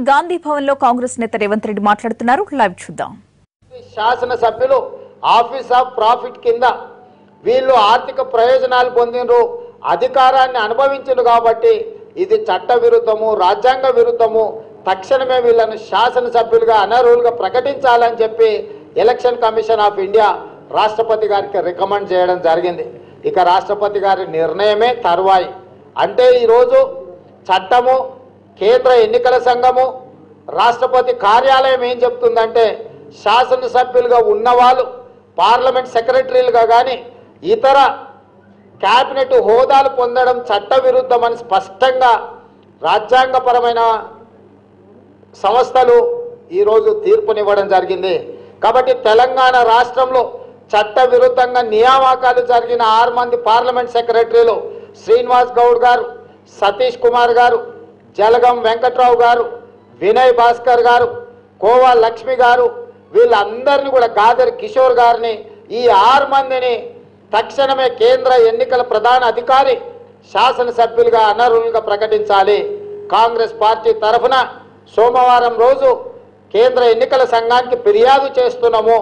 గాంధీ భవన్ లో కాంగ్రెస్ నేత రేవంత్ రెడ్డి మాట్లాడుతున్నారు. లైవ్ చూద్దాం. శాసన సభ్యులు ఆఫీస్ ఆఫ్ ప్రాఫిట్ కింద వీళ్ళు ఆర్థిక ప్రయోజనాలు పొందినరు, అధికారాన్ని అనుభవించరు కాబట్టి ఇది చట్ట విరుద్ధము, రాజ్యాంగ విరుద్ధము, తక్షణమే వీళ్ళను శాసనసభ్యులుగా అనర్హులుగా ప్రకటించాలని చెప్పి ఎలక్షన్ కమిషన్ ఆఫ్ ఇండియా రాష్ట్రపతి గారికి రికమెండ్ చేయడం జరిగింది. ఇక రాష్ట్రపతి గారి నిర్ణయమే తర్వాయి. అంటే ఈరోజు చట్టము, కేంద్ర ఎన్నికల సంఘము, రాష్ట్రపతి కార్యాలయం ఏం చెప్తుందంటే శాసనసభ్యులుగా ఉన్నవాళ్ళు పార్లమెంట్ సెక్రటరీలుగా కానీ ఇతర క్యాబినెట్ హోదాలు పొందడం చట్ట విరుద్ధమని స్పష్టంగా రాజ్యాంగపరమైన సంస్థలు ఈరోజు తీర్పునివ్వడం జరిగింది. కాబట్టి తెలంగాణ రాష్ట్రంలో చట్ట విరుద్ధంగా నియామకాలు జరిగిన 6 మంది పార్లమెంట్ సెక్రటరీలు శ్రీనివాస్ గౌడ్ గారు, సతీష్ కుమార్ గారు, జలగం వెంకట్రావు గారు, వినయ్ భాస్కర్ గారు, కోవా లక్ష్మి గారు, వీళ్ళందరినీ కూడా గాదర్ కిషోర్ గారిని ఈ 6 మందిని తక్షణమే కేంద్ర ఎన్నికల ప్రధాన అధికారి శాసనసభ్యులుగా అనర్హులుగా ప్రకటించాలి. కాంగ్రెస్ పార్టీ తరఫున సోమవారం రోజు కేంద్ర ఎన్నికల సంఘానికి ఫిర్యాదు చేస్తున్నాము.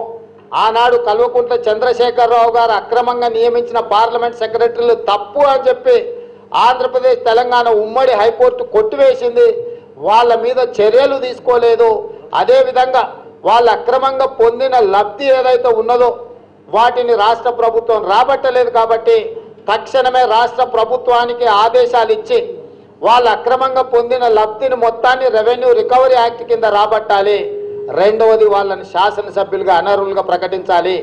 ఆనాడు కల్వకుంట్ల చంద్రశేఖరరావు గారు అక్రమంగా నియమించిన పార్లమెంట్ సెక్రటరీలు తప్పు అని చెప్పి ఆంధ్రప్రదేశ్ తెలంగాణ ఉమ్మడి హైకోర్టు కొట్టివేసింది. వాళ్ళ మీద చర్యలు తీసుకోలేదు. అదేవిధంగా వాళ్ళు అక్రమంగా పొందిన లబ్ధి ఏదైతే ఉన్నదో వాటిని రాష్ట్ర ప్రభుత్వం రాబట్టలేదు. కాబట్టి తక్షణమే రాష్ట్ర ప్రభుత్వానికి ఆదేశాలు ఇచ్చి వాళ్ళు అక్రమంగా పొందిన లబ్ధిని మొత్తాన్ని రెవెన్యూ రికవరీ యాక్ట్ కింద రాబట్టాలి. రెండవది వాళ్ళని శాసనసభ్యులుగా అనర్హులుగా ప్రకటించాలి.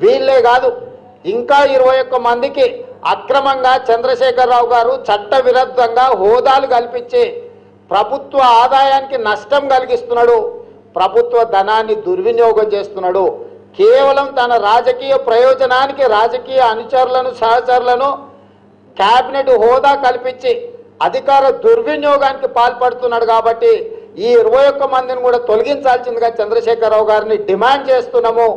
వీళ్ళే కాదు, ఇంకా 21 మందికి అక్రమంగా చంద్రశేఖరరావు గారు చట్ట విరుద్ధంగా హోదాలు కల్పించి ప్రభుత్వ ఆదాయానికి నష్టం కలిగిస్తున్నాడు, ప్రభుత్వ ధనాన్ని దుర్వినియోగం చేస్తున్నాడు. కేవలం తన రాజకీయ ప్రయోజనానికి రాజకీయ అనుచరులను, సహచరులను క్యాబినెట్ హోదా కల్పించి అధికార దుర్వినియోగానికి పాల్పడుతున్నాడు. కాబట్టి ఈ 21 మందిని కూడా తొలగించాల్సిందిగా చంద్రశేఖరరావు గారిని డిమాండ్ చేస్తున్నాము.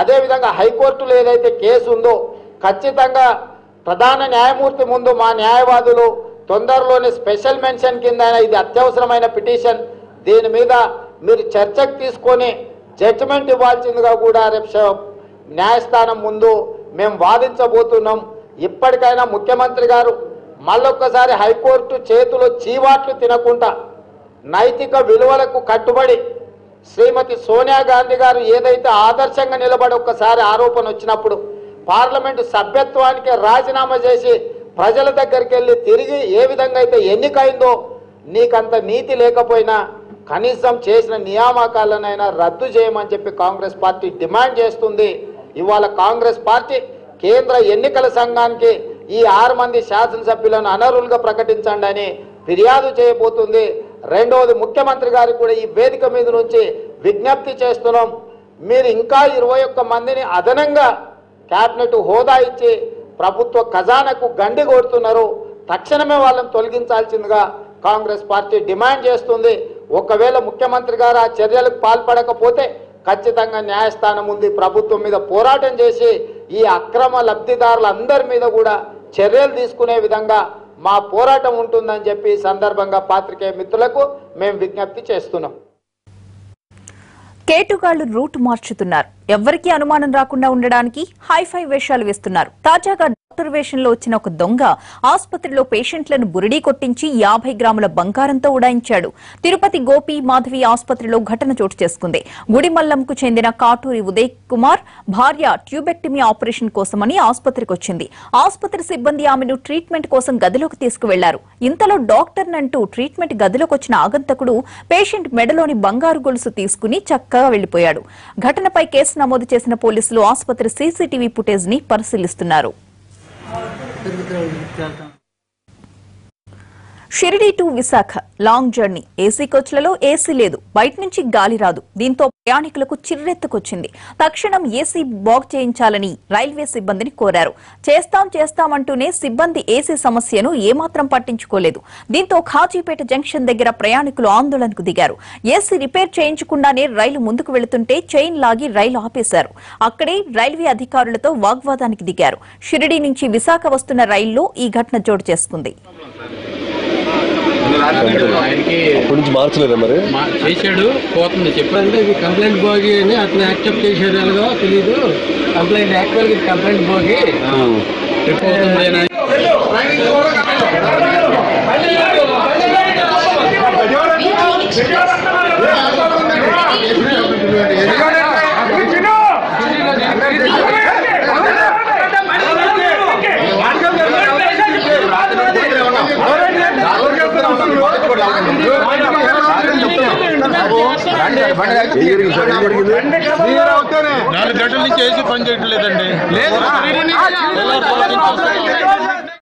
అదేవిధంగా హైకోర్టులో ఏదైతే కేసు ఉందో ఖచ్చితంగా ప్రధాన న్యాయమూర్తి ముందు మా న్యాయవాదులు తొందరలోనే స్పెషల్ మెన్షన్ కింద ఇది అత్యవసరమైన పిటిషన్, దీని మీద మీరు చర్చకు తీసుకొని జడ్జిమెంట్ ఇవ్వాల్సిందిగా కూడా రేపు న్యాయస్థానం ముందు మేము వాదించబోతున్నాం. ఇప్పటికైనా ముఖ్యమంత్రి గారు మళ్ళొక్కసారి హైకోర్టు చేతిలో చీవాట్లు తినకుండా నైతిక విలువలకు కట్టుబడి శ్రీమతి సోనియా గాంధీ గారు ఏదైతే ఆదర్శంగా నిలబడి ఒక్కసారి ఆరోపణ వచ్చినప్పుడు పార్లమెంటు సభ్యత్వానికి రాజీనామా చేసి ప్రజల దగ్గరికి వెళ్ళి తిరిగి ఏ విధంగా అయితే ఎన్నికైందో నీకంత నీతి లేకపోయినా కనీసం చేసిన నియామకాలనైనా రద్దు చేయమని చెప్పి కాంగ్రెస్ పార్టీ డిమాండ్ చేస్తుంది. ఇవాళ కాంగ్రెస్ పార్టీ కేంద్ర ఎన్నికల సంఘానికి ఈ 6 మంది శాసనసభ్యులను అనర్హులుగా ప్రకటించండి అని ఫిర్యాదు చేయబోతుంది. రెండవది ముఖ్యమంత్రి గారికి కూడా ఈ వేదిక మీద నుంచి విజ్ఞప్తి చేస్తున్నాం, మీరు ఇంకా 21 మందిని అదనంగా క్యాబినెట్ హోదా ఇచ్చి ప్రభుత్వ ఖజానాకు గండి కొడుతున్నారు. తక్షణమే వాళ్ళని తొలగించాల్సిందిగా కాంగ్రెస్ పార్టీ డిమాండ్ చేస్తుంది. ఒకవేళ ముఖ్యమంత్రి గారు ఆ చర్యలకు పాల్పడకపోతే ఖచ్చితంగా న్యాయస్థానం ఉంది ప్రభుత్వం మీద పోరాటం చేసి ఈ అక్రమ లబ్ధిదారులందరి మీద కూడా చర్యలు తీసుకునే విధంగా మా పోరాటం ఉంటుందని చెప్పి సందర్భంగా పాత్రికేయ మిత్రులకు మేము విజ్ఞప్తి చేస్తున్నాం. కేటుగాళ్లు రూట్ మార్చుతున్నారు. ఎవ్వరికీ అనుమానం రాకుండా ఉండడానికి హైఫై వేషాలు వేస్తున్నారు. తాజాగా డాక్టర్ వేషంలో వచ్చిన ఒక దొంగ ఆసుపత్రిలో పేషెంట్లను బురిడీ కొట్టించి 50 గ్రాముల బంగారంతో ఉడాయించాడు. తిరుపతి గోపి మాధవి ఆసుపత్రిలో ఘటన చోటు చేసుకుంది. గుడిమల్లంకు చెందిన కాటూరి ఉదయ్ కుమార్ భార్య ట్యూబెక్టమీ ఆపరేషన్ కోసమని ఆసుపత్రికి వచ్చింది. ఆసుపత్రి సిబ్బంది ఆమెను ట్రీట్మెంట్ కోసం గదిలోకి తీసుకువెళ్లారు. ఇంతలో డాక్టర్ నంటూ ట్రీట్మెంట్ గదిలోకి వచ్చిన ఆగంతకుడు పేషెంట్ మెడలోని బంగారు గొలుసు తీసుకుని చక్కగా వెళ్లిపోయాడు. ఘటనపై కేసు నమోదు చేసిన పోలీసులు ఆసుపత్రి సీసీటీవీ ఫుటేజ్ ని పరిశీలిస్తున్నారు. Shirdi to Visakha long journey. AC కోచ్లలో ఏసీ లేదు, బయట నుంచి గాలి రాదు. దీంతో ప్రయాణికులకు చిర్రెత్తుకొచ్చింది. తక్షణం ఏసీ బాగు చేయించాలని రైల్వే సిబ్బందిని కోరారు. చేస్తామంటూనే సిబ్బంది ఏసీ సమస్యను ఏమాత్రం పట్టించుకోలేదు. దీంతో ఖాజీపేట జంక్షన్ దగ్గర ప్రయాణికులు ఆందోళనకు దిగారు. ఏసీ రిపేర్ చేయించకుండానే రైలు ముందుకు వెళుతుంటే చైన్ లాగి రైలు ఆపేశారు. అక్కడే రైల్వే అధికారులతో వాగ్వాదానికి దిగారు. షిరిడీ నుంచి విశాఖ వస్తున్న రైల్లో ఈ ఘటన చోటు చేసుకుంది. ఆయనకి అప్పటి నుంచి మార్చలేదా మరి చేశాడు పోతుంది చెప్పంటే ఇది కంప్లైంట్ బోగి అని అతను యాక్సెప్ట్ చేశాడు ఎలాగో తెలీదు. కంప్లైంట్ యాక్చువల్గా ఇది కంప్లైంట్ బోగి ట్రిప్ అవుతుంది. నాలుగు గంటల నుంచి ఏసీ పని చేయట్లేదండి.